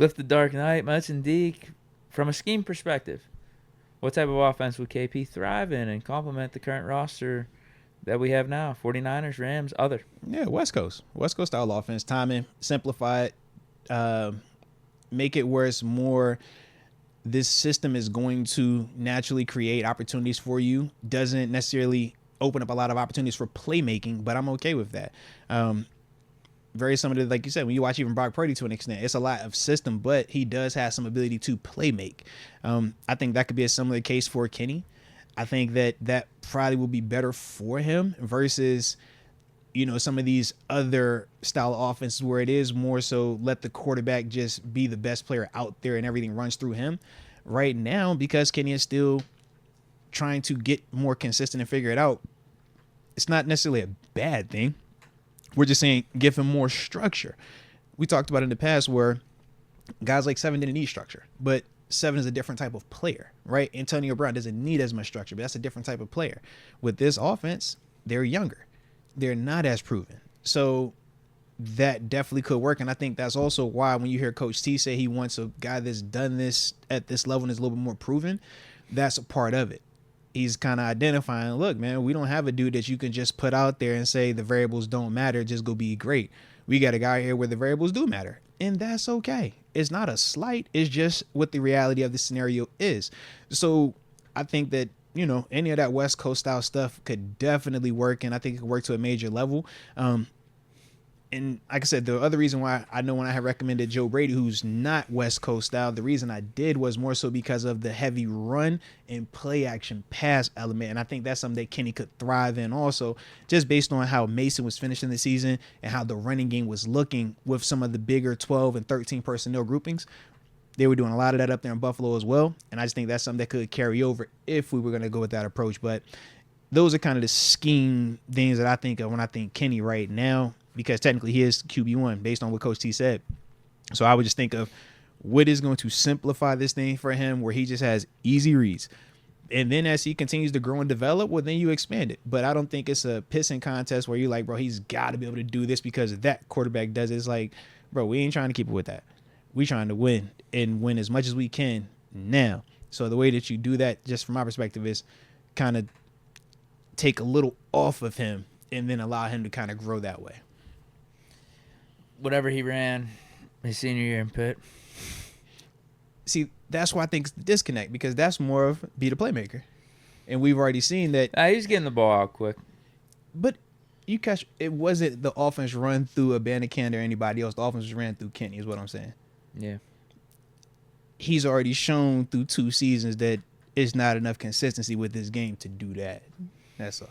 Cliff the Dark Knight, Mets and Deke, from a scheme perspective, what type of offense would KP thrive in and complement the current roster that we have now? 49ers, Rams, other. Yeah, West Coast style offense. Timing, simplify it, make it where it's more. This system is going to naturally create opportunities for you. Doesn't necessarily open up a lot of opportunities for playmaking, but I'm okay with that. Very similar to, like you said, when you watch even Brock Purdy to an extent, it's a lot of system, but he does have some ability to play make. I think that could be a similar case for Kenny. I think that probably will be better for him versus, some of these other style of offenses where it is more so let the quarterback just be the best player out there and everything runs through him. Right now, because Kenny is still trying to get more consistent and figure it out, it's not necessarily a bad thing. We're just saying give him more structure. We talked about in the past where guys like Seven didn't need structure, but Seven is a different type of player, right? Antonio Brown doesn't need as much structure, but that's a different type of player. With this offense, they're younger. They're not as proven. So that definitely could work. And I think that's also why when you hear Coach T say he wants a guy that's done this at this level and is a little bit more proven, that's a part of it. He's kind of identifying, look, man, we don't have a dude that you can just put out there and say the variables don't matter, just go be great. We got a guy here where the variables do matter, and that's okay. It's not a slight. It's just what the reality of the scenario is. So I think that, any of that West Coast style stuff could definitely work, and I think it could work to a major level. And like I said, the other reason why I know when I had recommended Joe Brady, who's not West Coast style, the reason I did was more so because of the heavy run and play action pass element. And I think that's something that Kenny could thrive in also, just based on how Mason was finishing the season and how the running game was looking with some of the bigger 12 and 13 personnel groupings. They were doing a lot of that up there in Buffalo as well. And I just think that's something that could carry over if we were going to go with that approach. But those are kind of the scheme things that I think of when I think Kenny right now, because technically he is QB1 based on what Coach T said. So I would just think of what is going to simplify this thing for him where he just has easy reads. And then as he continues to grow and develop, well, then you expand it. But I don't think it's a pissing contest where you're like, bro, he's got to be able to do this because that quarterback does it. It's like, bro, we ain't trying to keep it with that. We trying to win and win as much as we can now. So the way that you do that, just from my perspective, is kind of take a little off of him and then allow him to kind of grow that way. Whatever he ran his senior year in Pitt. See, that's why I think it's the disconnect, because that's more of be the playmaker. And we've already seen that. He's getting the ball out quick. But you catch, it wasn't the offense run through Abanikanda or anybody else. The offense was ran through Kenny is what I'm saying. Yeah. He's already shown through 2 seasons that it's not enough consistency with this game to do that. That's all.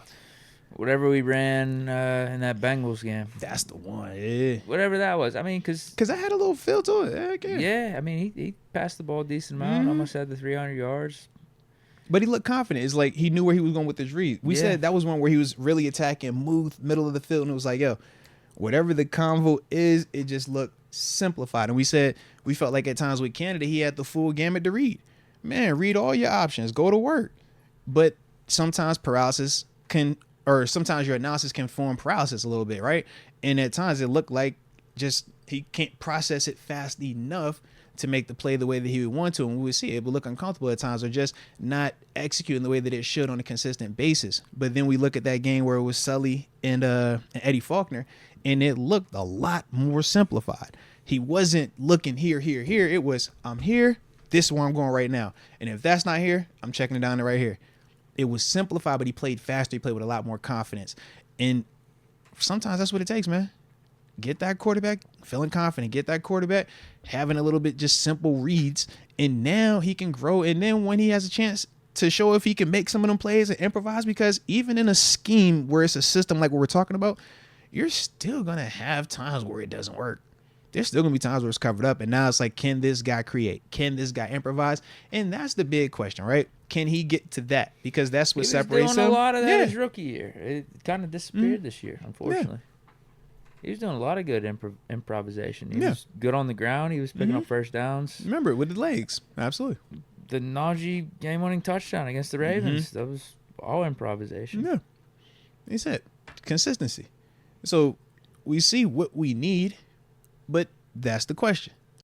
Whatever we ran in that Bengals game. That's the one. Yeah. Whatever that was. I mean, because I had a little feel to it. Yeah, I mean, he passed the ball a decent amount. Almost had the 300 yards. But he looked confident. It's like he knew where he was going with his read. We said that was one where he was really attacking, moved middle of the field, and it was like, yo, whatever the convo is, it just looked simplified. And we said we felt like at times with Canada, he had the full gamut to read. Man, read all your options. Go to work. But sometimes paralysis can... or sometimes your analysis can form paralysis a little bit, right? And at times it looked like just he can't process it fast enough to make the play the way that he would want to. And we would see it would look uncomfortable at times or just not executing the way that it should on a consistent basis. But then we look at that game where it was Sully and Eddie Faulkner, and it looked a lot more simplified. He wasn't looking here. It was, I'm here. This is where I'm going right now. And if that's not here, I'm checking it down to right here. It was simplified, but he played faster. He played with a lot more confidence. And sometimes that's what it takes, man. Get that quarterback feeling confident. Get that quarterback having a little bit just simple reads. And now he can grow. And then when he has a chance to show if he can make some of them plays and improvise, because even in a scheme where it's a system like what we're talking about, you're still going to have times where it doesn't work. There's still going to be times where it's covered up. And now it's like, can this guy create? Can this guy improvise? And that's the big question, right? Can he get to that? Because that's what separates him. He was doing a lot of that his rookie year. It kind of disappeared this year, unfortunately. He was doing a lot of good improvisation. He was good on the ground. He was picking up first downs. Remember, with the legs. Absolutely. The Najee game-winning touchdown against the Ravens, that was all improvisation. Yeah. He said consistency. So we see what we need, but that's the question.